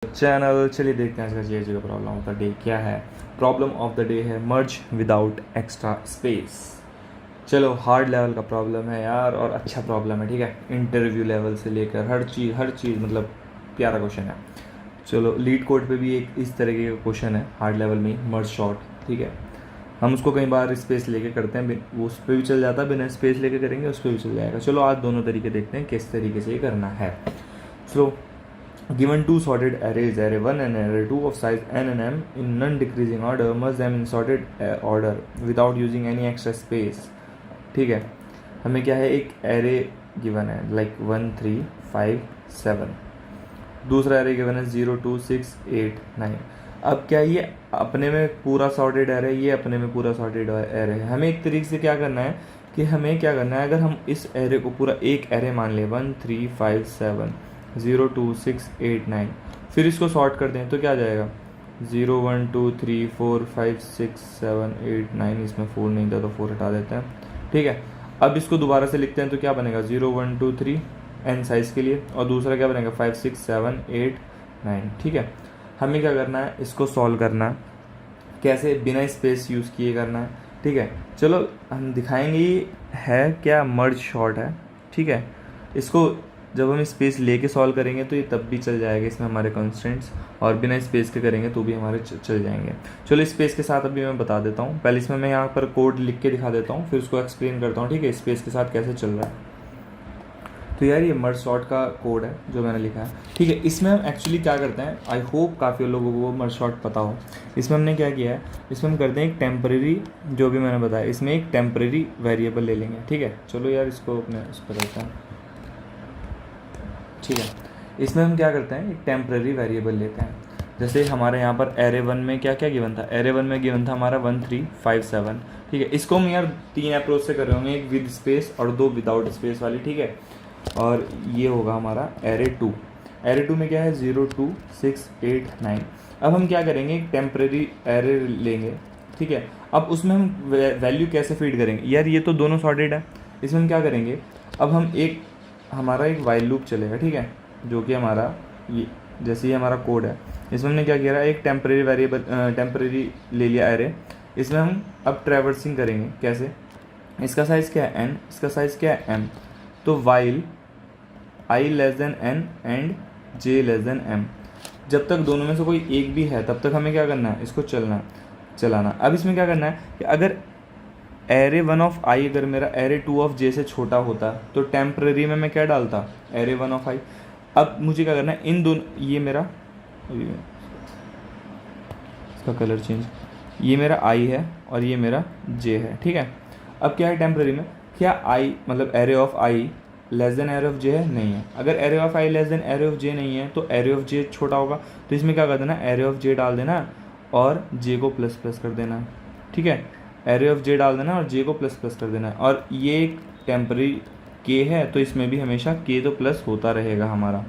Channel. चलिए देखते हैं आज का जीएचजी का प्रॉब्लम ऑफ द डे क्या है। प्रॉब्लम ऑफ द डे है मर्ज विदाउट एक्स्ट्रा स्पेस। चलो हार्ड लेवल का प्रॉब्लम है यार, और अच्छा प्रॉब्लम है, ठीक है। इंटरव्यू लेवल से लेकर हर चीज़ मतलब प्यारा क्वेश्चन है। चलो लीड कोड पे भी एक इस तरीके का क्वेश्चन है हार्ड लेवल में, मर्ज शॉर्ट, ठीक है। हम उसको कई बार स्पेस लेके करते हैं, वो उस पर भी चल जाता है, बिना स्पेस लेके करेंगे उस पर भी चल जाएगा। चलो आज दोनों तरीके देखते हैं किस तरीके से ये करना है। सो given two sorted arrays, array 1 and array 2 of size n and m in non-decreasing order, merge them in sorted order without using any extra space। ठीक है, हमें क्या है, एक एरे गिवन है लाइक 1 3 5 7, दूसरा एरे गिवन है 0 2 6 8 9। अब क्या ये अपने में पूरा सॉर्टेड एरे, ये अपने में पूरा सॉर्टेड एरे है। हमें एक तरीके से क्या करना है कि हमें क्या करना है, अगर हम इस एरे को पूरा एक एरे मान लें 1 3 5 7 0 2 6 8 9, फिर इसको सॉर्ट कर दें तो क्या आ जाएगा 0 1 2 3 4 5 6 7 8 9। इसमें 4 नहीं था तो 4 हटा देते हैं, ठीक है। अब इसको दोबारा से लिखते हैं तो क्या बनेगा 0 1 2 3 एन साइज़ के लिए, और दूसरा क्या बनेगा 5 6 7 8 9, ठीक है। हमें क्या करना है, इसको सॉल्व करना है कैसे, बिना स्पेस यूज़ किए करना है, ठीक है। चलो हम दिखाएंगे ये है क्या, मर्ज शॉर्ट है, ठीक है। इसको जब हम स्पेस लेके सॉल्व करेंगे तो ये तब भी चल जाएगा, इसमें हमारे कॉन्स्टेंट्स, और बिना स्पेस के करेंगे तो भी हमारे चल जाएंगे। चलो स्पेस के साथ अभी मैं बता देता हूँ, पहले इसमें मैं यहाँ पर कोड लिख के दिखा देता हूँ, फिर उसको एक्सप्लेन करता हूँ, ठीक है, स्पेस के साथ कैसे चल रहा है। तो यार ये मर्ज शॉर्ट का कोड है जो मैंने लिखा है, ठीक है। इसमें हम एक्चुअली क्या करते हैं, आई होप काफ़ी लोगों को मर्ज शॉर्ट पता हो। इसमें हमने क्या किया है, इसमें हम करते हैं एक टेम्परेरी, जो भी मैंने बताया, इसमें एक टेम्परेरी वेरिएबल ले लेंगे, ठीक है। चलो यार इसको अपने उस पर रखते हैं, ठीक है। इसमें हम क्या करते हैं, एक टेम्परेरी वेरिएबल लेते हैं। जैसे हमारे यहाँ पर एरे 1 में क्या क्या गिवन था, एरे 1 में गिवन था हमारा 1 3 5 7, ठीक है। इसको हम यार 3 अप्रोच से कर रहे होंगे, एक विद स्पेस और 2 विदाउट स्पेस वाली, ठीक है। और ये होगा हमारा एरे 2। एरे 2 में क्या है 0 2 6 8 9। अब हम क्या करेंगे, एक टेम्परेरी एरे लेंगे, ठीक है। अब उसमें हम वैल्यू कैसे फीड करेंगे, यार ये तो दोनों सॉर्टेड है। इसमें हम क्या करेंगे, अब हम एक हमारा एक वाइल लूप चलेगा, ठीक है, जो कि हमारा ये जैसे ही हमारा कोड है, इसमें हमने क्या किया, एक टेम्परेरी वेरिएबल टेम्परेरी ले लिया एरे। इसमें हम अब ट्रैवर्सिंग करेंगे कैसे, इसका साइज़ क्या है n, इसका साइज़ क्या है m। तो while i less than n and j less than m, जब तक दोनों में से कोई एक भी है तब तक हमें क्या करना है, इसको चलाना। अब इसमें क्या करना है कि अगर एरे 1 ऑफ आई अगर मेरा एरे 2 ऑफ जे से छोटा होता तो टेम्परेरी में मैं क्या डालता, एरे 1 ऑफ आई। अब मुझे क्या करना है, इन दोनों, ये मेरा इसका कलर चेंज, ये मेरा आई है और ये मेरा जे है, ठीक है। अब क्या है टेम्परेरी में, क्या आई मतलब array of i less than array of j है, नहीं है। अगर array of i less than array of j नहीं है तो एरे ऑफ जे छोटा होगा, तो इसमें क्या कर देना, एरे ऑफ जे डाल देना और जे को प्लस प्लस कर देना, ठीक है। एरे ऑफ जे डाल देना और जे को प्लस प्लस कर देना। और ये एक टेम्परेरी के है तो इसमें भी हमेशा के तो प्लस होता रहेगा हमारा।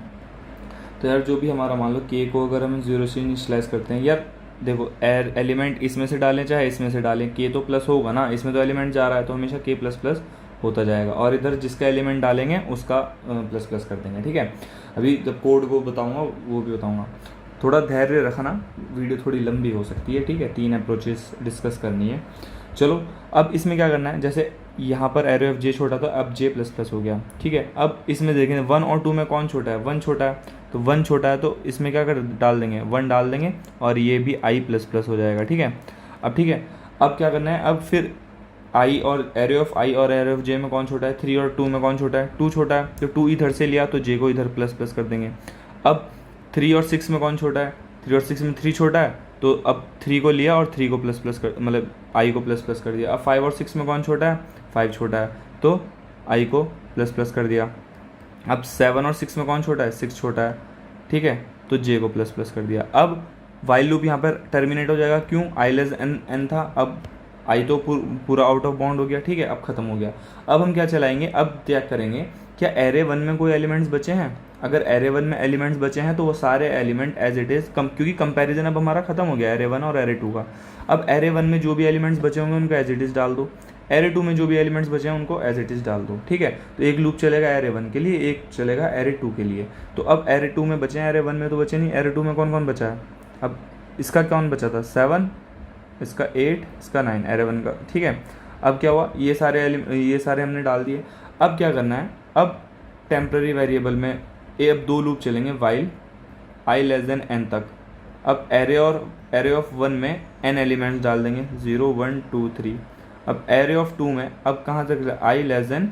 तो यार जो भी हमारा मान लो के को अगर हम 0 से इनिशियलाइज करते हैं, यार देखो एलिमेंट इसमें से डालें चाहे इसमें से डालें, के तो प्लस होगा ना, इसमें तो एलिमेंट जा रहा है तो हमेशा के प्लस प्लस होता जाएगा, और इधर जिसका एलिमेंट डालेंगे उसका प्लस प्लस कर देंगे, ठीक है। अभी जब कोड को बताऊँगा वो भी बताऊँगा, थोड़ा धैर्य रखना, वीडियो थोड़ी लंबी हो सकती है, ठीक है। 3 अप्रोचेस डिस्कस करनी है। चलो अब इसमें क्या करना है, जैसे यहाँ पर एरे ऑफ जे छोटा था, अब जे प्लस प्लस हो गया, ठीक है। अब इसमें देखेंगे 1 और 2 में कौन छोटा है, 1 छोटा है, तो 1 छोटा है तो इसमें क्या कर डाल देंगे, 1 डाल देंगे और ये भी आई प्लस प्लस हो जाएगा, ठीक है। अब ठीक है, अब क्या करना है, अब फिर आई और एरे ऑफ आई और एरे ऑफ जे में कौन छोटा है, 3 और 2 में कौन छोटा है, 2 छोटा है, तो 2 इधर से लिया तो जे को इधर प्लस प्लस कर देंगे। अब 3 और 6 में कौन छोटा है, 3 और 6 में 3 छोटा है, तो अब 3 को लिया और 3 को प्लस प्लस कर मतलब आई को प्लस प्लस कर दिया। अब 5 और 6 में कौन छोटा है, 5 छोटा है, तो आई को प्लस प्लस कर दिया। अब 7 और 6 में कौन छोटा है, 6 छोटा है, ठीक है, तो जे को प्लस प्लस कर दिया। अब वाइल लूप यहाँ पर टर्मिनेट हो जाएगा, क्यों, आई लेस एन था, अब आई तो पूरा आउट ऑफ बाउंड हो गया, ठीक है, अब खत्म हो गया। अब हम क्या चलाएंगे, अब क्या करेंगे, क्या एरे 1 में कोई एलिमेंट्स बचे हैं, अगर एरे 1 में एलिमेंट्स बचे हैं तो वो सारे एलिमेंट एज इट इज़ क्योंकि कंपैरिजन अब हमारा खत्म हो गया एरे 1 और एरे 2 का। अब एरे 1 में जो भी एलिमेंट्स बचे होंगे उनको एज इट इज़ डाल दो, एरे 2 में जो भी एलिमेंट्स बचे हैं उनको एज इट इज़ डाल दो, ठीक है। तो एक लूप चलेगा एरे 1 के लिए, एक चलेगा एरे 2 के लिए। तो अब एरे 2 में बचे हैं, एरे 1 में तो बचे नहीं। एरे 2 में कौन कौन बचा है? अब इसका कौन बचा था? 7, इसका 8, इसका 9, एरे 1 का, ठीक है। अब क्या हुआ, ये सारे हमने डाल दिए। अब क्या करना है, अब टेम्प्रेरी वेरिएबल में अब 2 लूप चलेंगे while i less than n तक। अब एरे ऑफ 1 में n एलिमेंट्स डाल देंगे, 0 1 2 3। अब एरे ऑफ 2 में अब कहाँ तक, i less than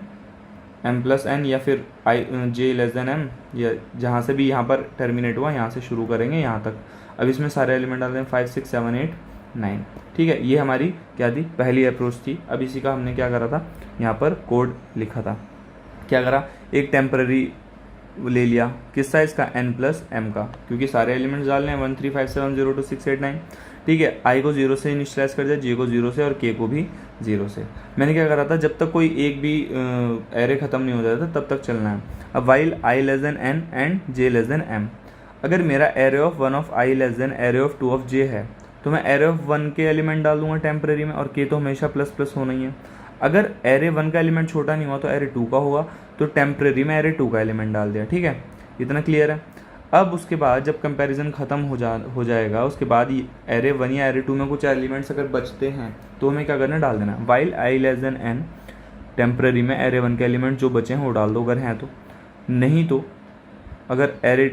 m plus n, या फिर j लेस देन m, या जहाँ से भी यहाँ पर टर्मिनेट हुआ यहाँ से शुरू करेंगे यहाँ तक। अब इसमें सारे एलिमेंट डाल देंगे 5 6 7 8 9, ठीक है। ये हमारी क्या थी, पहली अप्रोच थी। अब इसी का हमने क्या करा था, यहाँ पर कोड लिखा था। क्या करा, एक टेम्पररी ले लिया, किस साइज़ का, n प्लस m का, क्योंकि सारे एलिमेंट्स डालने हैं 1 3 5 7 0 2 6 8 9, ठीक है। i को 0 से इनिशियलाइज कर दिया, j को 0 से और k को भी 0 से। मैंने क्या करा था, जब तक कोई एक भी एरे ख़त्म नहीं हो जाता तब तक चलना है। अब while i less than n and j less than m, अगर मेरा array of 1 of i less than array of 2 of j है तो मैं एरे ऑफ 1 के एलिमेंट डाल दूंगा टेम्परेरी में, और k तो हमेशा प्लस प्लस होना ही है। अगर एरे 1 का एलिमेंट छोटा नहीं हुआ तो एरे 2 का होगा, तो टेम्परेरी में एरे 2 का एलिमेंट डाल दिया, ठीक है। इतना क्लियर है। अब उसके बाद जब कंपैरिजन ख़त्म हो जाएगा, उसके बाद एरे 1 या एरे 2 में कुछ एलिमेंट्स अगर बचते हैं तो हमें क्या करना, डाल देना while i less than n, temporary में एरे 1 के एलिमेंट जो बचे हैं वो डाल दो अगर हैं तो, नहीं तो अगर एरे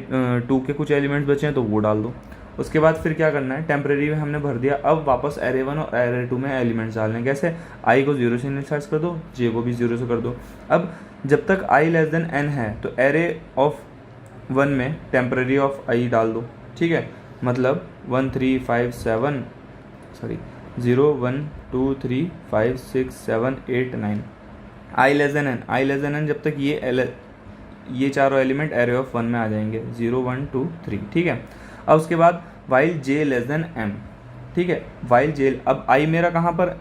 2 के कुछ एलिमेंट्स बचे हैं तो वो डाल दो। उसके बाद फिर क्या करना है, टेम्परेरी में हमने भर दिया, अब वापस एरे 1 और एरे 2 में एलिमेंट्स डालने। कैसे, i को 0 से इनिशियलाइज कर दो, j को भी 0 से कर दो। अब जब तक i लेस देन n है तो एरे ऑफ 1 में टेम्परेरी ऑफ i डाल दो, ठीक है। मतलब 1 3 5 7 0 1 2 3 5 6 7 8 9, i लेस देन n जब तक ये चारों एलिमेंट एरे ऑफ 1 में आ जाएंगे, 0 1 2 3, ठीक है। अब उसके बाद while j less than m, ठीक है। वाइल j, अब i मेरा कहाँ पर,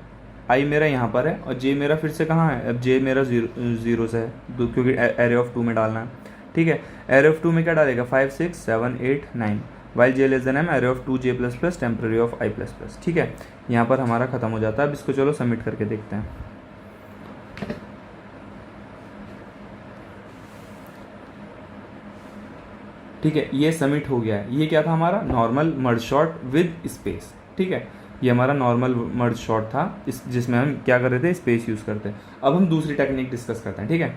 i मेरा यहाँ पर है और j मेरा फिर से कहाँ है, अब j मेरा 0 से है क्योंकि एरे ऑफ 2 में डालना है, ठीक है। एरे ऑफ 2 में क्या डालेगा, 5 6 7 8 9, while j less than m array of 2 j plus plus temporary of i plus plus, ठीक है। यहाँ पर हमारा खत्म हो जाता है। अब इसको चलो सबमिट करके देखते हैं। ठीक है, ये सबमिट हो गया है। ये क्या था हमारा, normal merge shot with space, ठीक है। ये हमारा नॉर्मल मर्ज शॉट था जिसमें हम क्या कर रहे थे, स्पेस यूज़ करते हैं। अब हम दूसरी टेक्निक डिस्कस करते हैं, ठीक है।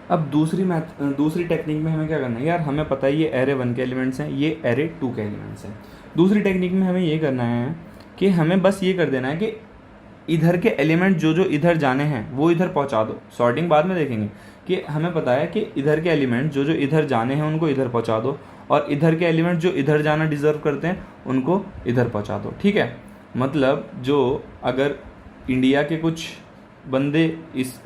अब दूसरी टेक्निक में हमें क्या करना है यार, हमें पता है ये एरे 1 के एलिमेंट्स हैं, ये एरे 2 के एलिमेंट्स हैं। दूसरी टेक्निक में हमें ये करना है कि हमें बस ये कर देना है कि इधर के एलिमेंट जो इधर जाने हैं वो इधर पहुंचा दो। सॉर्टिंग बाद में देखेंगे कि हमें पता है कि इधर के एलिमेंट जो इधर जाने हैं उनको इधर पहुंचा दो, और इधर के एलिमेंट जो इधर जाना डिज़र्व करते हैं उनको इधर पहुंचा दो, ठीक है। मतलब जो अगर इंडिया के कुछ बंदे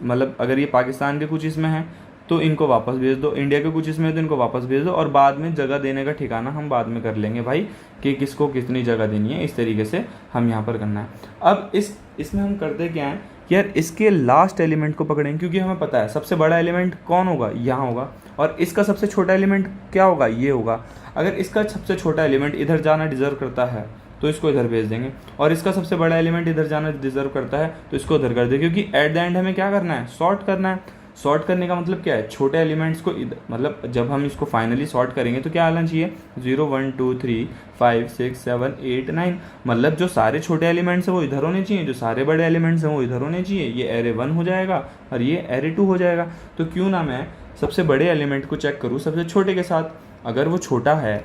मतलब अगर ये पाकिस्तान के कुछ इसमें हैं तो इनको वापस भेज दो, इंडिया के कुछ इसमें तो इनको वापस भेज दो, और बाद में जगह देने का ठिकाना हम बाद में कर लेंगे भाई कि किसको कितनी जगह देनी है। इस तरीके से हम यहाँ पर करना है। अब इसमें हम करते क्या हैं यार, इसके लास्ट एलिमेंट को पकड़ेंगे क्योंकि हमें पता है सबसे बड़ा एलिमेंट कौन होगा, यहाँ होगा, और इसका सबसे छोटा एलिमेंट क्या होगा, ये होगा। अगर इसका सबसे छोटा एलिमेंट इधर जाना डिज़र्व करता है तो इसको इधर भेज देंगे, और इसका सबसे बड़ा एलिमेंट इधर जाना डिज़र्व करता है तो इसको उधर कर देंगे, क्योंकि एट द एंड हमें क्या करना है, सॉर्ट करना है। सॉर्ट करने का मतलब क्या है, छोटे एलिमेंट्स को मतलब जब हम इसको फाइनली सॉर्ट करेंगे तो क्या आना चाहिए, 0 1 2 3 5 6 7 8 9, मतलब जो सारे छोटे एलिमेंट्स हैं वो इधर होने चाहिए, जो सारे बड़े एलिमेंट्स हैं वो इधर होने चाहिए। ये एरे 1 हो जाएगा और ये एरे 2 हो जाएगा। तो क्यों ना मैं सबसे बड़े एलिमेंट को चेक करूँ सबसे छोटे के साथ। अगर वो छोटा है,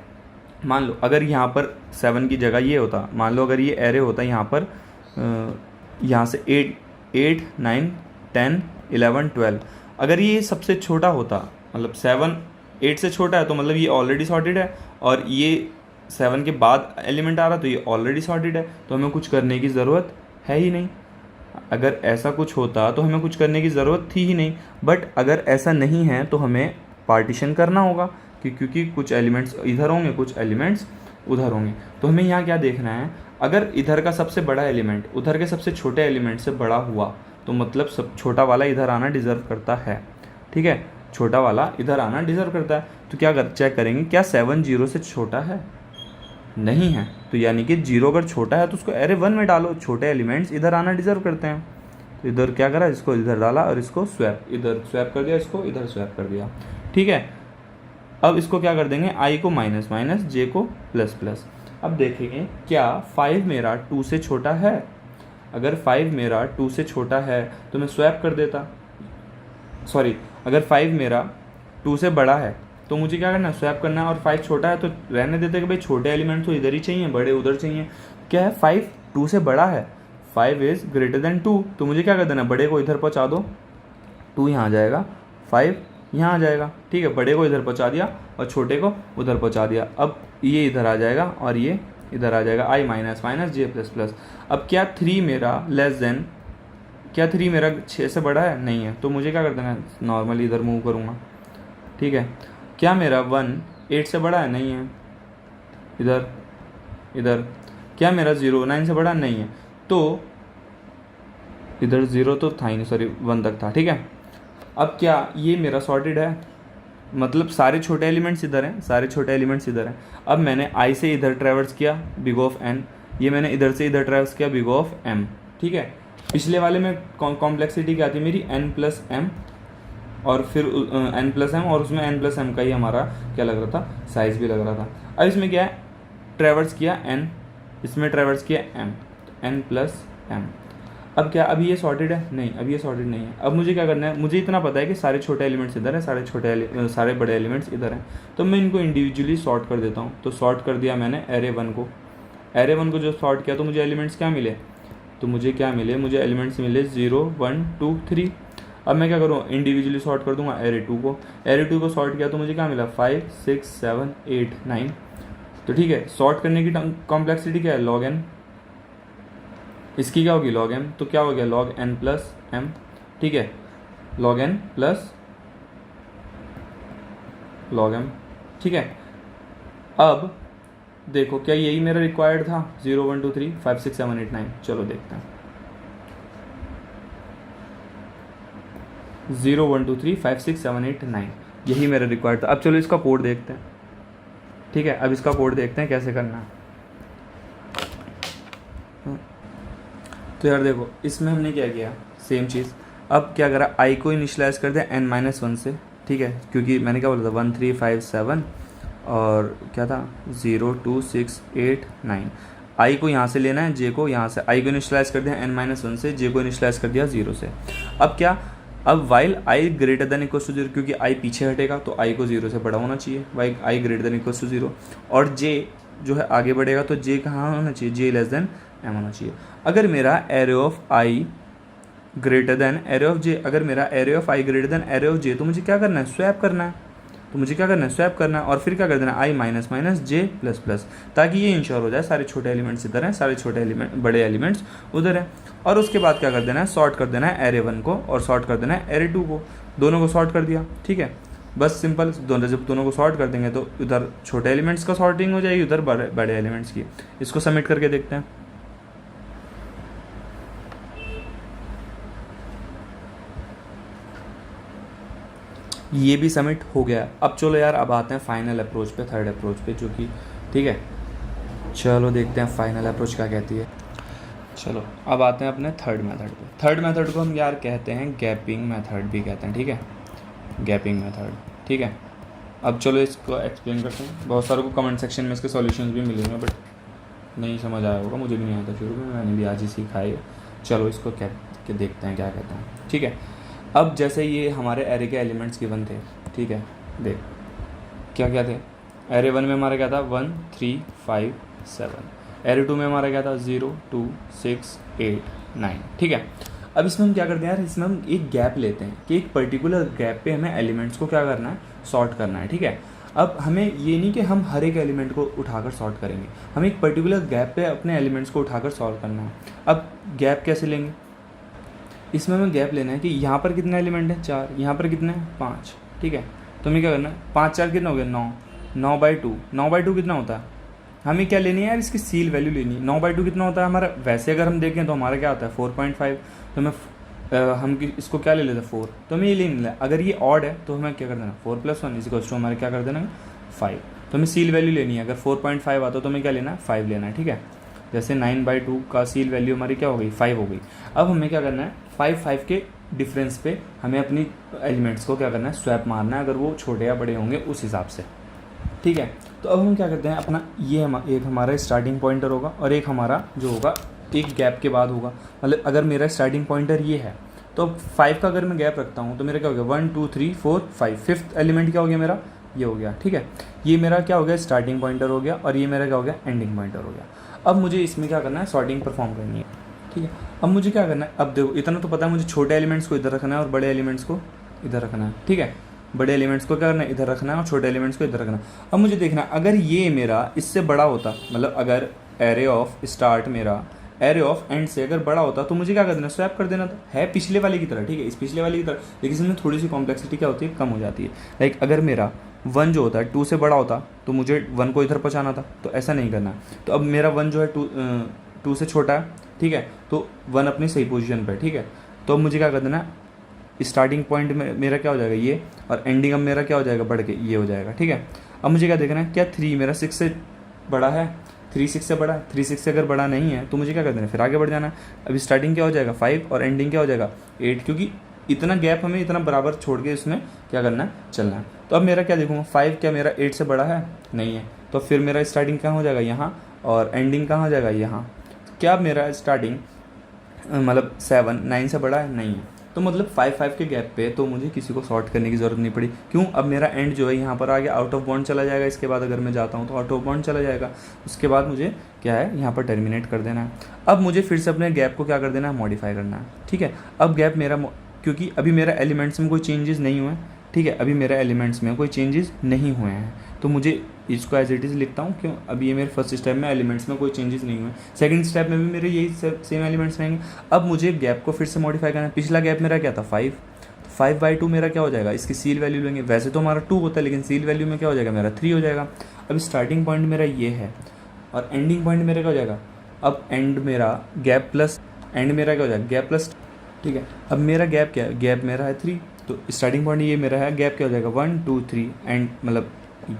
मान लो अगर यहाँ पर 7 की जगह ये होता, मान लो अगर ये एरे होता यहाँ पर, यहाँ से 8 9 10 11 12, अगर ये सबसे छोटा होता, मतलब 7 8 से छोटा है तो मतलब ये ऑलरेडी सॉर्टेड है, और ये 7 के बाद एलिमेंट आ रहा तो ये ऑलरेडी सॉर्टेड है, तो हमें कुछ करने की ज़रूरत है ही नहीं। अगर ऐसा कुछ होता तो हमें कुछ करने की ज़रूरत थी ही नहीं। बट अगर ऐसा नहीं है तो हमें पार्टीशन करना होगा क्योंकि कुछ एलिमेंट्स इधर होंगे, कुछ एलिमेंट्स उधर होंगे। तो हमें यहाँ क्या देखना है, अगर इधर का सबसे बड़ा एलिमेंट उधर के सबसे छोटे एलिमेंट से बड़ा हुआ तो मतलब सब छोटा वाला इधर आना डिज़र्व करता है, ठीक है। छोटा वाला इधर आना डिज़र्व करता है। तो क्या चेक करेंगे, क्या 7 0 से छोटा है, नहीं है, तो यानी कि 0 अगर छोटा है तो उसको एरे 1 में डालो, छोटे एलिमेंट्स इधर आना डिज़र्व करते हैं। तो इधर क्या करा, इसको इधर डाला और इसको स्वैप, इधर स्वैप कर दिया, इसको इधर स्वैप कर दिया, ठीक है। अब इसको क्या कर देंगे, आई को माइनस माइनस, जे को प्लस प्लस। अब देखेंगे क्या 5 मेरा 2 से छोटा है। अगर 5 मेरा 2 से छोटा है तो मैं स्वैप कर देता, सॉरी, अगर 5 मेरा 2 से बड़ा है तो मुझे क्या करना है, स्वैप करना है। और 5 छोटा है तो रहने देते कि भाई छोटे एलिमेंट तो इधर ही चाहिए, बड़े उधर चाहिए। क्या है, 5 2 से बड़ा है, 5 इज़ ग्रेटर देन 2, तो मुझे क्या कर देना, बड़े को इधर पहुँचा दो, 2 यहाँ आ जाएगा, 5 यहाँ आ जाएगा, ठीक है। बड़े को इधर पहुँचा दिया और छोटे को उधर पहुँचा दिया। अब ये इधर आ जाएगा और ये इधर आ जाएगा, आई माइनस माइनस जे प्लस प्लस। अब क्या 3 मेरा लेस देन, क्या 3 मेरा 6 से बड़ा है, नहीं है, तो मुझे क्या कर देना है, नॉर्मली इधर मूव करूँगा, ठीक है। क्या मेरा 1 8 से बड़ा है, नहीं है, इधर इधर। क्या मेरा 0 9 से बड़ा, नहीं है, तो इधर 0 तो था ही नहीं, सॉरी 1 तक था, ठीक है। अब क्या ये मेरा सॉर्टेड है, मतलब सारे छोटे एलिमेंट्स इधर हैं, सारे छोटे एलिमेंट्स इधर हैं। अब मैंने आई से इधर ट्रैवर्स किया बिग ऑफ एन, ये मैंने इधर से इधर ट्रैवर्स किया बिग ऑफ एम, ठीक है। पिछले वाले में कॉम्प्लेक्सिटी क्या थी मेरी, एन प्लस एम, और फिर एन प्लस एम, और उसमें एन प्लस एम का ही हमारा क्या लग रहा था, साइज भी लग रहा था। अब इसमें क्या है, ट्रैवर्स किया एन, इसमें ट्रैवर्स किया एम, एन प्लस एम। अब क्या, अभी ये सॉर्टेड है, नहीं, अभी ये सॉर्टेड नहीं है। अब मुझे क्या करना है, मुझे इतना पता है कि सारे छोटे एलिमेंट्स इधर हैं, सारे बड़े एलिमेंट्स इधर हैं, तो मैं इनको इंडिविजुअली सॉर्ट कर देता हूँ। तो सॉर्ट कर दिया मैंने एरे 1 को, एरे 1 को जो सॉर्ट किया तो मुझे एलिमेंट्स क्या मिले, तो मुझे क्या मिले, मुझे एलिमेंट्स मिले 0 1 2 3। अब मैं क्या करूँ, इंडिविजुअली सॉर्ट कर दूंगा एरे 2 को, एरे 2 को सॉर्ट किया तो मुझे क्या मिला, 5 6 7 8 9। तो ठीक है, सॉर्ट करने की कॉम्प्लेक्सिटी क्या है, लॉग एन, इसकी क्या होगी, लॉग एम, तो क्या हो गया, लॉग एन प्लस एम, ठीक है, log N plus log M, ठीक है। अब देखो क्या यही मेरा रिक्वायर्ड था, 0 1 2 3 5 6 7 8 9। चलो देखते हैं, 0 1 2 3 5 6 7 8 9, यही मेरा रिक्वायर्ड था। अब चलो इसका कोड देखते हैं, ठीक है। अब इसका कोड देखते हैं कैसे करना है। तो यार देखो, इसमें हमने क्या किया, सेम चीज़। अब क्या करा, आई को इनिशलाइज कर दिया n-1 से, ठीक है, क्योंकि मैंने क्या बोला था 1 3 5 7 और क्या था 0 2 6 8 9। आई को यहाँ से लेना है, जे को यहाँ से, आई को इनिशलाइज कर दिया n-1 से, जे को इनिशलाइज कर दिया 0 से। अब क्या, अब while I greater than equal to 0, क्योंकि आई पीछे हटेगा तो आई को 0 से बड़ा होना चाहिए, Y I greater than equal to 0, और जे जो है आगे बढ़ेगा तो जे कहाँ होना चाहिए, जे लेस देन एम होना चाहिए। अगर मेरा array of i greater than array of j, अगर मेरा array of i greater than array of j, तो मुझे क्या करना है, स्वैप करना है। तो मुझे क्या करना है, स्वैप करना है, और फिर क्या कर देना, आई माइनस माइनस जे प्लस प्लस, ताकि ये इंश्योर हो जाए सारे छोटे एलिमेंट्स इधर हैं, सारे छोटे एलिमेंट बड़े एलिमेंट्स उधर हैं। और उसके बाद क्या कर देना है, सॉर्ट कर देना है एरे 1 को और सॉर्ट कर देना है एरे 2 को, दोनों को सॉर्ट कर दिया, ठीक है। बस सिंपल, जब दोनों को सॉर्ट कर देंगे तो इधर छोटे एलिमेंट्स का सॉर्टिंग हो जाएगी, उधर बड़े एलिमेंट्स की। इसको सबमिट करके देखते हैं। ये भी सबमिट हो गया। अब चलो यार, अब आते हैं फाइनल अप्रोच पे, थर्ड अप्रोच पे, जो कि ठीक है। चलो देखते हैं फाइनल अप्रोच क्या कहती है। चलो अब आते हैं अपने थर्ड मेथड पे। थर्ड मेथड को हम यार कहते हैं गैपिंग मेथड भी कहते हैं, ठीक है, गैपिंग मेथड, ठीक है। अब चलो इसको एक्सप्लेन करते हैं। बहुत सारों को कमेंट सेक्शन में इसके सॉल्यूशंस भी मिलेंगे, बट नहीं समझ आया होगा, मुझे भी नहीं आता शुरू में, मैंने भी आज ही सीखा है। चलो इसको क्या के देखते हैं क्या कहते हैं, ठीक है। अब जैसे ये हमारे एरे के एलिमेंट्स गिवन थे, ठीक है, देख क्या क्या थे। एरे 1 में हमारा क्या था 1 3 5 7, एरे 2 में हमारा क्या था 0 2 6 8 9, ठीक है। अब इसमें हम क्या करते हैं यार, इसमें हम एक गैप लेते हैं कि एक पर्टिकुलर गैप पे हमें एलिमेंट्स को क्या करना है, सॉर्ट करना है, ठीक है। अब हमें ये नहीं कि हम हर एक एलिमेंट को उठाकर सॉर्ट करेंगे, हमें एक पर्टिकुलर गैप पे अपने एलिमेंट्स को उठाकर सॉल्व करना है। अब गैप कैसे लेंगे, इसमें हमें गैप लेना है कि यहाँ पर कितने एलिमेंट हैं 4, यहाँ पर कितने हैं 5, ठीक है। तो हमें क्या करना है, 5 4 कितना हो गया 9, 9/2, 9/2 कितना होता है, हमें क्या लेनी है यार, इसकी सील वैल्यू लेनी है। 9/2 कितना होता है हमारा, वैसे अगर हम देखें तो हमारा क्या आता है 4.5, तो हम इसको क्या ले लेते हैं 4, तो हमें ये ले लेना है। अगर ये ऑड है तो हमें क्या कर देना 4 + 1 इसी को हमारे क्या कर देना 5, तो हमें सील वैल्यू लेनी है। अगर 4.5 आता है तो हमें क्या लेना है 5 लेना है, ठीक है। जैसे 9/2 का सील वैल्यू हमारी क्या हो गई, 5 हो गई। अब हमें क्या करना है, 5 के डिफरेंस पे हमें अपनी एलिमेंट्स को क्या करना है, स्वैप मारना है, अगर वो छोटे या बड़े होंगे उस हिसाब से, ठीक है। तो अब हम क्या करते हैं, अपना ये एक हमारा स्टार्टिंग पॉइंटर होगा और एक हमारा जो होगा एक गैप के बाद होगा। मतलब अगर मेरा स्टार्टिंग पॉइंटर ये है तो 5 का अगर मैं गैप रखता हूँ तो मेरा क्या हो गया, 1 2 3 4 5, फिफ्थ एलिमेंट क्या हो गया मेरा, ये हो गया, ठीक है। ये मेरा क्या हो गया, स्टार्टिंग पॉइंटर हो गया और ये मेरा क्या हो गया, एंडिंग पॉइंटर हो गया। अब मुझे इसमें क्या करना है, सॉर्टिंग परफॉर्म करनी है, ठीक है। अब मुझे क्या करना है, अब देखो इतना तो पता है मुझे छोटे एलिमेंट्स को इधर रखना है और बड़े एलिमेंट्स को इधर रखना है, ठीक है। बड़े एलिमेंट्स को क्या करना है, इधर रखना है और छोटे एलिमेंट्स को इधर रखना है। अब मुझे देखना अगर ये मेरा इससे बड़ा होता, मतलब अगर एरे ऑफ स्टार्ट मेरा एरे ऑफ एंड से अगर बड़ा होता तो मुझे क्या कर देना, स्वैप कर देना था, है पिछले वाले की तरह, ठीक है, इस पिछले वाले की तरह, लेकिन इसमें थोड़ी सी कॉम्प्लेक्सिटी क्या होती है, कम हो जाती है। लाइक अगर मेरा 1 जो होता है 2 से बड़ा होता तो मुझे 1 को इधर पहुँचाना था, तो ऐसा नहीं करना। तो अब मेरा 1 जो है 2 से छोटा है, ठीक है, तो 1 अपनी सही पोजीशन पर, ठीक है। तो अब मुझे क्या कर देना, स्टार्टिंग पॉइंट में मेरा क्या हो जाएगा ये, और एंडिंग अब मेरा क्या हो जाएगा, बढ़ के ये हो जाएगा, ठीक है। अब मुझे क्या देखना है, क्या 3 मेरा 6 से बड़ा है, 3 6 से बड़ा है, 3 6 से अगर बड़ा नहीं है तो मुझे क्या कर देना है, फिर आगे बढ़ जाना है। अभी स्टार्टिंग क्या हो जाएगा 5 और एंडिंग क्या हो जाएगा 8, क्योंकि इतना गैप हमें इतना बराबर छोड़ के इसमें क्या करना है, चलना है। तो अब मेरा क्या देखूँगा, 5 क्या मेरा 8 से बड़ा है, नहीं है, तो फिर मेरा स्टार्टिंग कहाँ हो जाएगा, यहाँ, और एंडिंग कहाँ हो जाएगा, यहाँ। क्या मेरा स्टार्टिंग मतलब 7 9 से बड़ा है, नहीं है, तो मतलब 5 के गैप पे तो मुझे किसी को सॉर्ट करने की ज़रूरत नहीं पड़ी। क्यों, अब मेरा एंड जो है यहाँ पर आ गया, आउट ऑफ बाउंड चला जाएगा, इसके बाद अगर मैं जाता हूँ तो आउट ऑफ बाउंड चला जाएगा, उसके बाद मुझे क्या है, यहाँ पर टर्मिनेट कर देना है। अब मुझे फिर से अपने गैप को क्या कर देना है, मॉडिफाई करना है, ठीक है। अब गैप मेरा, क्योंकि अभी मेरा एलिमेंट्स में कोई चेंजेस नहीं हुए, ठीक है, अभी मेरे एलिमेंट्स में कोई चेंजेस नहीं हुए हैं, तो मुझे इसको एज इट इज़ लिखता हूँ। क्यों, अभी ये मेरे फर्स्ट स्टेप में एलिमेंट्स में कोई चेंजेस नहीं हुए, सेकंड स्टेप में भी मेरे यही सेम एलिमेंट्स रहेंगे। अब मुझे गैप को फिर से मॉडिफाई करना है। पिछला गैप मेरा क्या था 5, तो 5/2 मेरा क्या हो जाएगा, इसकी सील वैल्यू लेंगे, वैसे तो हमारा 2 होता है लेकिन सील वैल्यू में क्या हो जाएगा, मेरा 3 हो जाएगा। अब स्टार्टिंग पॉइंट मेरा ये है और एंडिंग पॉइंट मेरा क्या हो जाएगा, अब एंड मेरा गैप प्लस एंड मेरा क्या हो जाएगा, गैप प्लस, ठीक है। अब मेरा गैप क्या है, गैप मेरा है 3, तो स्टार्टिंग पॉइंट ये मेरा है, गैप क्या हो जाएगा 1 2 3, एंड मतलब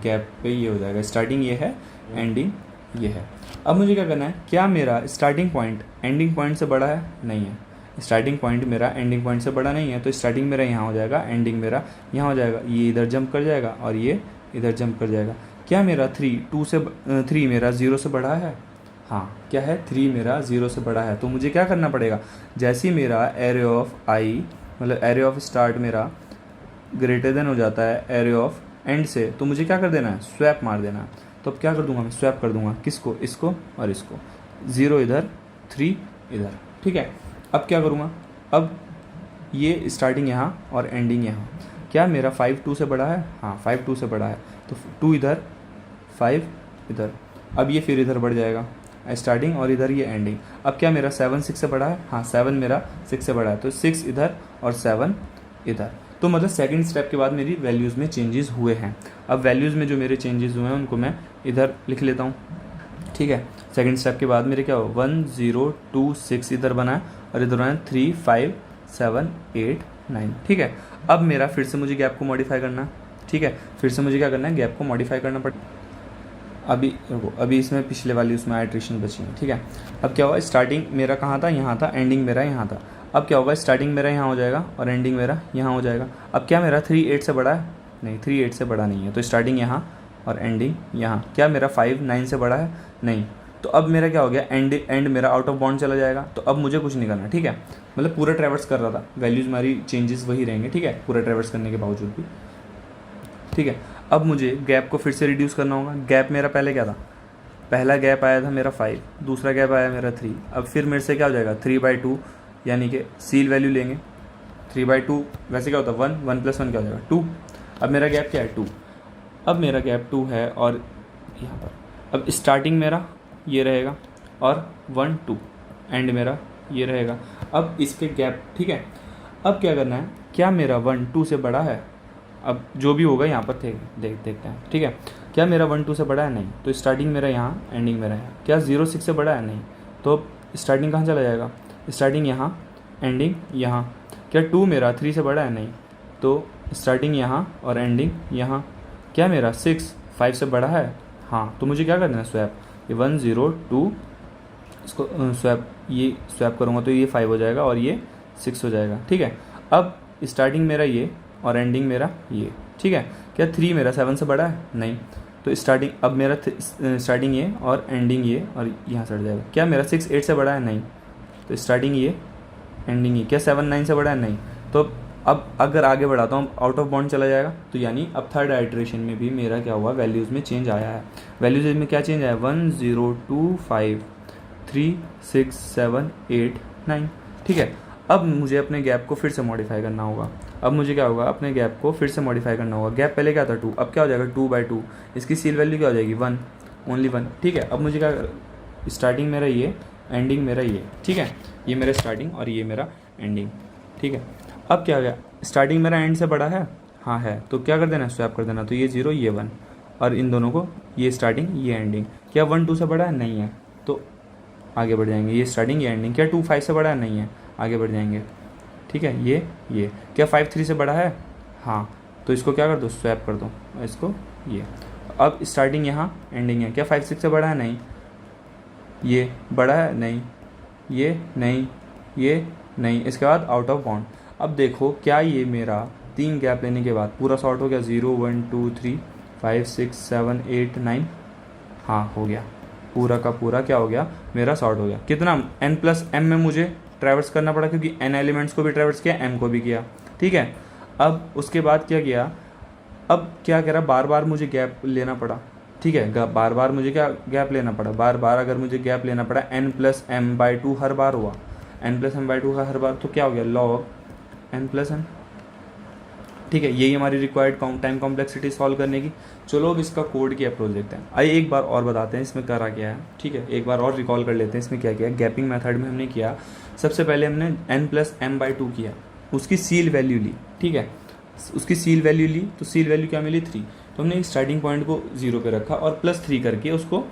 गैप पे ये हो जाएगा, स्टार्टिंग ये है, एंडिंग ये है। अब मुझे क्या करना है, क्या मेरा स्टार्टिंग पॉइंट एंडिंग पॉइंट से बड़ा है, नहीं है, स्टार्टिंग पॉइंट मेरा एंडिंग पॉइंट से बड़ा नहीं है, तो स्टार्टिंग मेरा यहाँ हो जाएगा, एंडिंग मेरा यहाँ हो जाएगा, ये इधर जंप कर जाएगा और ये इधर जंप कर जाएगा। क्या मेरा 3 मेरा 0 से बड़ा है, हाँ, क्या है 3 मेरा 0 से बड़ा है, तो मुझे क्या करना पड़ेगा, जैसे ही मेरा एरे ऑफ आई मतलब एरे ऑफ स्टार्ट मेरा ग्रेटर देन हो जाता है एरे ऑफ एंड से, तो मुझे क्या कर देना है, स्वैप मार देना है। तो अब क्या कर दूंगा मैं, स्वैप कर दूंगा, किसको, इसको और इसको, 0 इधर 3 इधर, ठीक है। अब क्या करूँगा, अब ये स्टार्टिंग यहाँ और एंडिंग यहाँ, क्या मेरा 5 2 से बड़ा है, हाँ 5 2 से बड़ा है, तो 2 इधर 5 इधर, अब ये फिर इधर बढ़ जाएगा स्टार्टिंग और इधर ये एंडिंग। अब क्या मेरा 7 6 से बड़ा है, हाँ 7 मेरा 6 से बड़ा है, तो 6 इधर और 7 इधर। तो मतलब सेकंड स्टेप के बाद मेरी वैल्यूज़ में चेंजेस हुए हैं। अब वैल्यूज़ में जो मेरे चेंजेस हुए हैं उनको मैं इधर लिख लेता हूँ, ठीक है। सेकंड स्टेप के बाद मेरे क्या हो, 1 0 2 6 इधर बना है और इधर बना है 3 5 7 8 9, ठीक है। अब मेरा फिर से मुझे गैप को मॉडिफाई करना है, ठीक है, फिर से मुझे क्या करना है, गैप को मॉडिफाई करना पड़ेगा। अभी इसमें पिछले वाली उसमें आइट्रेशन बची है, ठीक है। अब क्या हुआ, स्टार्टिंग मेरा कहाँ था, यहाँ था, एंडिंग मेरा यहाँ था। अब क्या होगा, स्टार्टिंग मेरा यहाँ हो जाएगा और एंडिंग मेरा यहाँ हो जाएगा। अब क्या मेरा 3 8 से बड़ा है, नहीं 3 8 से बड़ा नहीं है, तो स्टार्टिंग यहाँ और एंडिंग यहाँ। क्या मेरा 5 9 से बड़ा है, नहीं, तो अब मेरा क्या हो गया, एंड मेरा आउट ऑफ बाउंड चला जाएगा। तो अब मुझे कुछ नहीं करना, ठीक है, मतलब पूरा ट्रैवर्स कर रहा था, वैल्यूज़ हमारी चेंजेस वही रहेंगे, ठीक है, पूरा ट्रैवर्स करने के बावजूद भी, ठीक है। अब मुझे गैप को फिर से रिड्यूस करना होगा। गैप मेरा पहले क्या था, पहला गैप आया था मेरा 5, दूसरा गैप आया मेरा 3, अब फिर मेरे से क्या हो जाएगा 3/2, यानी कि सील वैल्यू लेंगे 3/2, वैसे क्या होता है 1 1 + 1 क्या हो जाएगा 2। अब मेरा गैप क्या है 2, अब मेरा गैप 2 है और यहाँ पर अब स्टार्टिंग मेरा ये रहेगा और 1 2, एंड मेरा ये रहेगा। अब इसके गैप, ठीक है। अब क्या करना है, क्या मेरा 1 2 से बड़ा है, अब जो भी होगा यहाँ पर देखते हैं, ठीक है। क्या मेरा 1 2 से बड़ा है, नहीं, तो स्टार्टिंग मेरा यहाँ, एंडिंग मेरा यहाँ। क्या 0 6 से बड़ा है, नहीं, तो स्टार्टिंग कहाँ चला जाएगा, स्टार्टिंग यहाँ, एंडिंग यहाँ। क्या 2 मेरा 3 से बड़ा है, नहीं, तो स्टार्टिंग यहाँ और एंडिंग यहाँ। क्या मेरा 6 5 से बड़ा है, हाँ, तो मुझे क्या करना है, स्वैप, 1 0 2 इसको स्वैप, ये स्वैप करूँगा तो ये 5 हो जाएगा और ये 6 हो जाएगा, ठीक है। अब स्टार्टिंग मेरा ये और एंडिंग मेरा ये, ठीक है। क्या 3 मेरा 7 से बड़ा है? नहीं। तो स्टार्टिंग अब मेरा स्टार्टिंग ये और एंडिंग ये और यहाँ से हट जाएगा। क्या मेरा 6 8 से बड़ा है? नहीं। तो स्टार्टिंग ये एंडिंग ये। क्या 7 9 से बड़ा है? नहीं। तो अब अगर आगे बढ़ाता हूँ आउट ऑफ बाउंड चला जाएगा, तो यानी अब थर्ड आइट्रेशन में भी मेरा क्या हुआ, वैल्यूज़ में चेंज आया है। वैल्यूज़ में क्या चेंज आया? 1 0 2 5 3 6 7 8 9, ठीक है। अब मुझे अपने गैप को फिर से मॉडिफाई करना होगा। अब मुझे क्या होगा, अपने गैप को फिर से मॉडिफाई करना होगा। गैप पहले क्या था? 2, अब क्या हो जाएगा? 2/2। इसकी सील वैल्यू क्या हो जाएगी? 1, ओनली 1, ठीक है। अब मुझे क्या, स्टार्टिंग मेरा ये, एंडिंग मेरा ये, ठीक है। ये मेरा स्टार्टिंग और ये मेरा एंडिंग, ठीक है। अब क्या हो गया, स्टार्टिंग मेरा एंड से बड़ा है? हाँ है। तो क्या कर देना? स्वैप कर देना। तो ये 0 ये 1 और इन दोनों को, ये स्टार्टिंग ये एंडिंग। क्या 1 2 से बड़ा है? नहीं है। तो आगे बढ़ जाएंगे। ये स्टार्टिंग ये एंडिंग। क्या 2 5 से बड़ा है? नहीं है। आगे बढ़ जाएंगे, ठीक है। ये क्या 5 3 से बड़ा है? हाँ। तो इसको क्या कर दो? स्वैप कर दो इसको, ये। अब स्टार्टिंग यहाँ, एंडिंग है। क्या 5 6 से बड़ा है? नहीं। ये बड़ा है? नहीं। ये नहीं, ये नहीं। इसके बाद आउट ऑफ बाउंड। अब देखो क्या ये मेरा 3 गैप लेने के बाद पूरा सॉर्ट हो गया? 0 1 2 3 5 6 7 8 9, हाँ हो गया। पूरा का पूरा क्या हो गया? मेरा सॉर्ट हो गया। कितना? n+m में मुझे ट्रैवर्स करना पड़ा, क्योंकि n एलिमेंट्स को भी ट्रैवर्स किया, m को भी किया, ठीक है। अब उसके बाद क्या किया, अब क्या कह रहा, बार बार मुझे गैप लेना पड़ा, ठीक है। बार बार मुझे क्या गैप लेना पड़ा? बार बार अगर मुझे गैप लेना पड़ा, n+m/2 हर बार हुआ, n+m/2 का हर बार, तो क्या हो गया? log n+m, ठीक है। यही हमारी रिक्वायर्ड टाइम कॉम्प्लेक्सिटी सॉल्व करने की। चलो अब इसका कोड की अप्रोच देखते हैं। आइए एक बार और बताते हैं इसमें करा क्या है, ठीक है। एक बार और रिकॉल कर लेते हैं इसमें क्या किया। गैपिंग मेथड में हमने किया, सबसे पहले हमने n+m/2 किया, उसकी सील वैल्यू ली, ठीक है। उसकी सील वैल्यू ली तो सील वैल्यू क्या मिली? 3। तो हमने स्टार्टिंग पॉइंट को 0 पे रखा और +3 करके उसको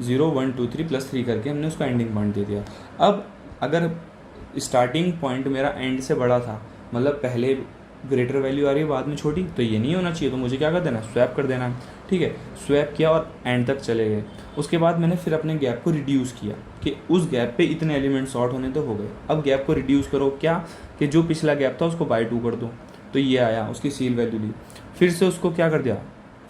0 1 2 3 +3 करके हमने उसको एंडिंग पॉइंट दे दिया। अब अगर स्टार्टिंग पॉइंट मेरा एंड से बड़ा था, मतलब पहले ग्रेटर वैल्यू आ रही है बाद में छोटी, तो ये नहीं होना चाहिए। तो मुझे क्या कर देना? स्वैप कर देना, ठीक है। स्वैप किया और एंड तक चले गए। उसके बाद मैंने फिर अपने गैप को रिड्यूस किया कि उस गैप पे इतने एलिमेंट सॉर्ट होने तो हो गए। अब गैप को रिड्यूस करो क्या, कि जो पिछला गैप था उसको बाय 2 कर दो, तो ये आया। उसकी सील वैल्यू ली, फिर से उसको क्या कर दिया,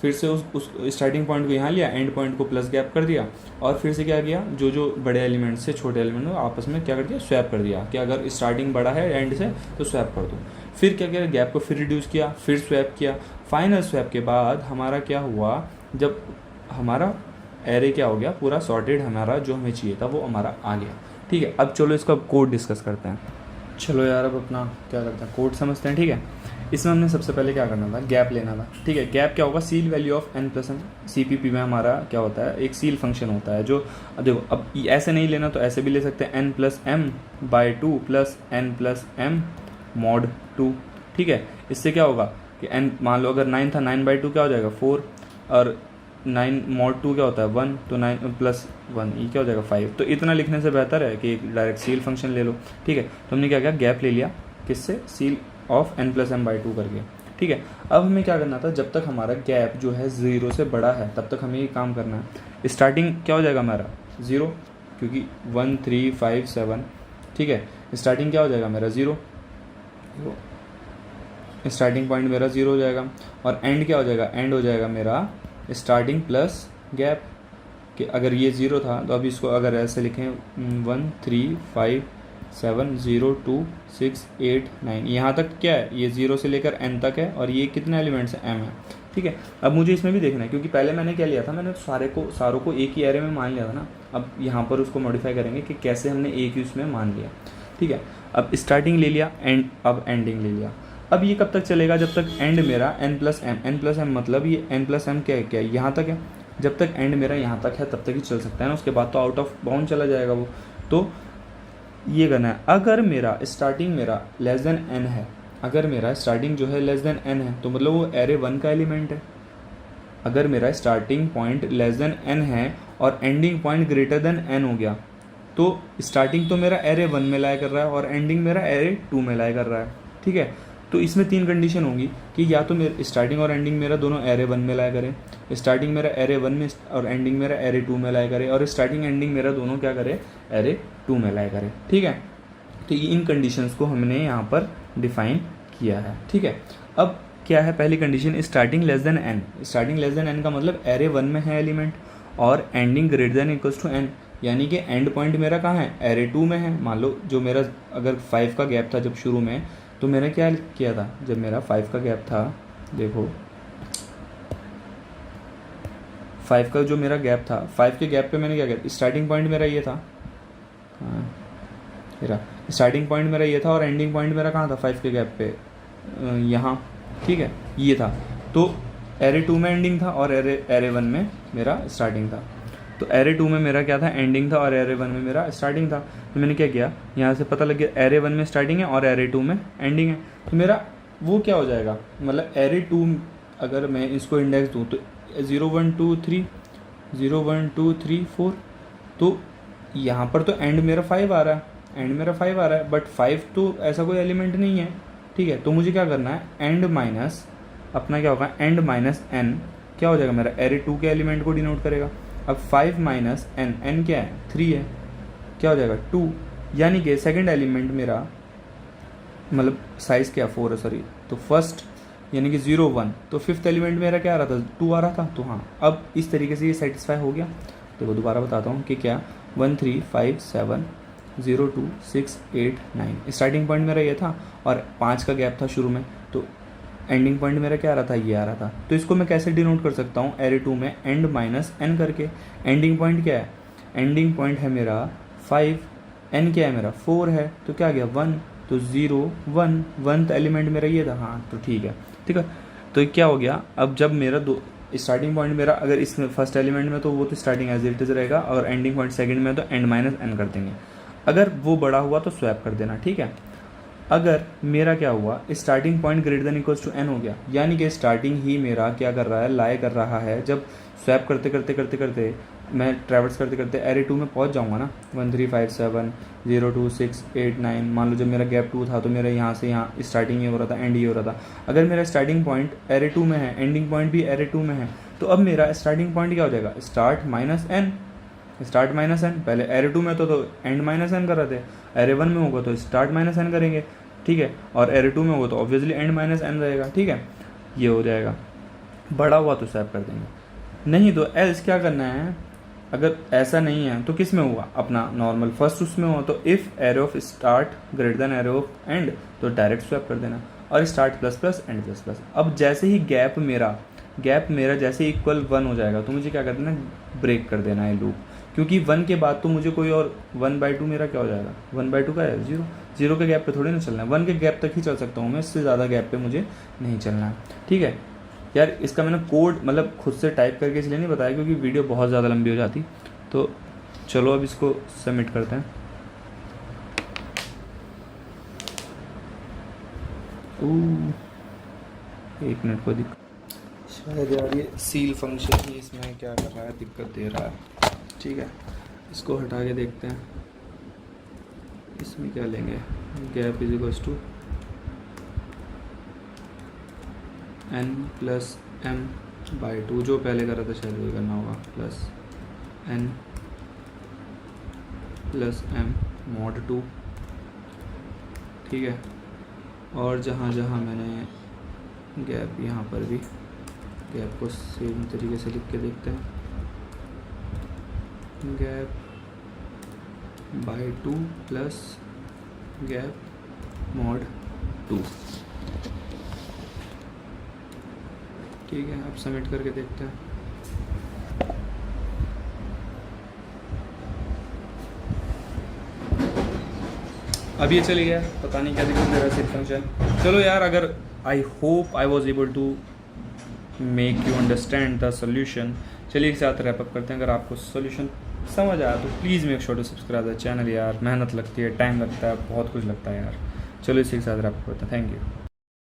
फिर से उस स्टार्टिंग पॉइंट को यहाँ लिया, एंड पॉइंट को प्लस गैप कर दिया, और फिर से क्या किया, जो बड़े एलिमेंट से छोटे एलिमेंट को आपस में क्या कर दिया? स्वैप कर दिया। कि अगर स्टार्टिंग बड़ा है एंड से तो स्वैप कर दो। फिर क्या किया, गैप को फिर रिड्यूस किया, फिर स्वैप किया। फाइनल स्वैप के बाद हमारा क्या हुआ, जब हमारा एरे क्या हो गया, पूरा सॉर्टेड, हमारा जो हमें चाहिए था वो हमारा आ गया, ठीक है। अब चलो इसका कोड डिस्कस करते हैं। चलो यार अब अपना क्या करते हैं, कोड समझते हैं, ठीक है। इसमें हमने सबसे पहले क्या करना था, गैप लेना था, ठीक है। गैप क्या होगा? Seal value of n+m। CPP में हमारा क्या होता है, एक सील फंक्शन होता है, जो देखो अब ऐसे नहीं लेना तो ऐसे भी ले सकते हैं, n+m/2 + n+m mod 2, ठीक है। इससे क्या होगा कि n, मान लो अगर 9 था, 9/2 क्या हो जाएगा? 4, और 9 mod 2 क्या होता है? 1, तो 9 + 1 ये क्या हो जाएगा? 5। तो इतना लिखने से बेहतर है कि डायरेक्ट सील फंक्शन ले लो, ठीक है। तो हमने क्या किया, गैप ले लिया, किससे? सील ऑफ n+m/2 करके, ठीक है। अब हमें क्या करना था, जब तक हमारा गैप जो है 0 से बड़ा है तब तक हमें ये काम करना है। स्टार्टिंग क्या हो जाएगा हमारा? 0, क्योंकि 1 3 5 7, ठीक है। स्टार्टिंग क्या हो जाएगा मेरा? 0, स्टार्टिंग पॉइंट मेरा 0 हो जाएगा। और एंड क्या हो जाएगा? एंड हो जाएगा मेरा स्टार्टिंग प्लस गैप, कि अगर ये 0 था तो अभी इसको अगर ऐसे लिखें 1 3 5 7 0 2 6 8 9, यहाँ तक क्या है, ये 0 से लेकर n तक है, और ये कितने एलिमेंट्स हैं? m है, ठीक है। अब मुझे इसमें भी देखना है, क्योंकि पहले मैंने क्या लिया था, मैंने सारों को एक ही एरे में मान लिया था ना। अब यहाँ पर उसको मॉडिफाई करेंगे कि कैसे हमने एक ही उसमें मान लिया, ठीक है। अब स्टार्टिंग ले लिया, एंड, अब एंडिंग ले लिया। अब ये कब तक चलेगा? जब तक एंड मेरा n+m मतलब ये n+m क्या है, यहाँ तक है। जब तक एंड मेरा यहाँ तक है तब तक ही चल सकता है ना, उसके बाद तो आउट ऑफ बाउंड चला जाएगा वो। तो ये करना है। अगर मेरा स्टार्टिंग मेरा लेस देन n है, अगर मेरा स्टार्टिंग जो है लेस देन n है, तो मतलब वो एरे 1 का एलिमेंट है। अगर मेरा starting point less than n है और ending point greater then n हो गया, तो स्टार्टिंग तो मेरा एरे 1 में लाया कर रहा है और एंडिंग मेरा एरे 2 में लाया कर रहा है, ठीक है। तो इसमें 3 कंडीशन होंगी कि या तो मेरे स्टार्टिंग और एंडिंग मेरा दोनों एरे 1 में लाया करें, स्टार्टिंग मेरा एरे 1 में और एंडिंग मेरा एरे 2 में लाया करे, और स्टार्टिंग एंडिंग मेरा दोनों क्या करे, एरे 2 में लाया करे। ठीक है, तो इन कंडीशंस को हमने यहाँ पर डिफाइन किया है। ठीक है, अब क्या है पहली condition, starting less than n. Starting less than n का मतलब एरे 1 में है एलिमेंट और ending greater than equals to n, यानी कि एंड पॉइंट मेरा कहाँ है, एरे 2 में है। मान लो जो मेरा अगर 5 का गैप था जब शुरू में, तो मैंने क्या किया था, जब मेरा 5 का गैप था, देखो 5 का जो मेरा गैप था, 5 के गैप पे मैंने क्या किया, स्टार्टिंग पॉइंट मेरा ये था, हाँ मेरा स्टार्टिंग पॉइंट मेरा ये था और एंडिंग पॉइंट मेरा कहाँ था 5 के गैप पे, यहाँ। ठीक है, ये था, तो एरे 2 में एंडिंग था और एरे 1 में मेरा स्टार्टिंग था। तो एरे 2 में मेरा क्या था, एंडिंग था, और एरे 1 में मेरा स्टार्टिंग था। तो मैंने क्या किया, यहाँ से पता लग गया एरे 1 में स्टार्टिंग है और एरे 2 में एंडिंग है, तो मेरा वो क्या हो जाएगा, मतलब एरे 2 अगर मैं इसको इंडेक्स दूँ तो 0 1 2 3 0 1 2 3 4, तो यहाँ पर तो एंड मेरा 5 आ रहा है, एंड मेरा 5 आ रहा है, बट 5 तो ऐसा कोई एलिमेंट नहीं है। ठीक है, तो मुझे क्या करना है, एंड माइनस अपना क्या होगा, एंड माइनस एन क्या हो जाएगा, मेरा एरे 2 के एलिमेंट को डिनोट करेगा। अब 5 माइनस एन, एन क्या है 3 है, क्या हो जाएगा 2, यानी कि सेकंड एलिमेंट मेरा मतलब साइज क्या 4 है, सॉरी, तो फर्स्ट यानी कि 0 1, तो फिफ्थ एलिमेंट मेरा क्या आ रहा था, 2 आ रहा था। तो हाँ, अब इस तरीके से ये सेटिस्फाई हो गया। देखो दोबारा बताता हूँ कि क्या 1 3 5 7 0 2 6 8 9 स्टार्टिंग पॉइंट मेरा ये था और 5 का गैप था शुरू में, तो एंडिंग पॉइंट मेरा क्या आ रहा था, ये आ रहा था। तो इसको मैं कैसे डिनोट कर सकता हूँ, एरे 2 में एंड माइनस एन करके। एंडिंग पॉइंट क्या है, एंडिंग पॉइंट है मेरा 5, एन क्या है मेरा 4 है, तो क्या आ गया 1, तो 0 1, 1th एलिमेंट मेरा ये था। हाँ तो ठीक है, ठीक है, तो क्या हो गया, अब जब मेरा दो स्टार्टिंग पॉइंट मेरा अगर इसमें फर्स्ट एलिमेंट में तो वो तो स्टार्टिंग एज इट इज रहेगा, और एंडिंग पॉइंट सेकंड में तो एंड माइनस एन कर देंगे। अगर वो बड़ा हुआ तो स्वैप कर देना। ठीक है, अगर मेरा क्या हुआ, starting point greater than equals to n हो गया, यानी कि स्टार्टिंग ही मेरा क्या कर रहा है, लाई कर रहा है। जब स्वैप करते करते करते करते मैं ट्रैवर्स करते करते एरे 2 में पहुंच जाऊंगा ना, 1 3 5 7 0 2 6 8 9, मान लो जब मेरा गैप 2 था तो मेरा यहाँ से यहाँ स्टार्टिंग ये हो रहा था, एंड ये हो रहा था। अगर मेरा स्टार्टिंग पॉइंट एरे 2 में है, एंडिंग पॉइंट भी एरे 2 में है, तो अब मेरा स्टार्टिंग पॉइंट क्या हो जाएगा, start minus n. Start minus n, पहले एरे 2 में तो एंड माइनस एन कर रहे थे, एरे 1 में होगा तो स्टार्ट माइनस एन करेंगे। ठीक है, और एरे 2 में होगा तो ऑब्वियसली एंड माइनस एन रहेगा। ठीक है, ये हो जाएगा। बड़ा हुआ तो स्वैप कर देंगे, नहीं तो एल्स क्या करना है, अगर ऐसा नहीं है तो किस में हुआ, अपना नॉर्मल फर्स्ट उसमें हुआ तो if array of start greater than array of and, तो डायरेक्ट स्वैप कर देना, और start plus plus and plus plus. अब जैसे ही गैप मेरा जैसे इक्वल 1 हो जाएगा तो मुझे क्या कर देना, ब्रेक कर देना है लूप, क्योंकि 1 के बाद तो मुझे कोई और 1/2 मेरा क्या हो जाएगा, 1/2 का है 0, 0 के गैप पे थोड़ी ना चलना है, 1 के गैप तक ही चल सकता हूँ मैं, इससे ज़्यादा गैप पे मुझे नहीं चलना है। ठीक है यार, इसका मैंने कोड मतलब खुद से टाइप करके इसलिए नहीं बताया क्योंकि वीडियो बहुत ज़्यादा लंबी हो जाती। तो चलो अब इसको सबमिट करते हैं। एक मिनट को दिक्कत शायद यार, ये सील फंक्शन ही इसमें क्या कर रहा है, दिक्कत दे रहा है। ठीक है, इसको हटा के देखते हैं, इसमें क्या लेंगे, gap is equals to n plus m/2, जो पहले कर रहा था शायद वही करना होगा, plus n plus m mod 2। ठीक है, और जहाँ जहाँ मैंने गैप, यहाँ पर भी गैप को सेम तरीके से लिख के देखते हैं, gap bye 2 plus gap mod 2। ठीक है, अब सबमिट करके देखते हैं। अब ये चली गया, पता नहीं क्या दिक्कत दे रहा है सील फंक्शन। चलो यार, अगर I hope I was able to make you understand the solution. चलिए एक साथ रैप अप करते हैं। अगर आपको सोल्यूशन समझ आया तो please make sure to subscribe the channel. यार मेहनत लगती है, टाइम लगता है, बहुत कुछ लगता है यार। चलो इसी के साथ रैप अप करते हैं। Thank you.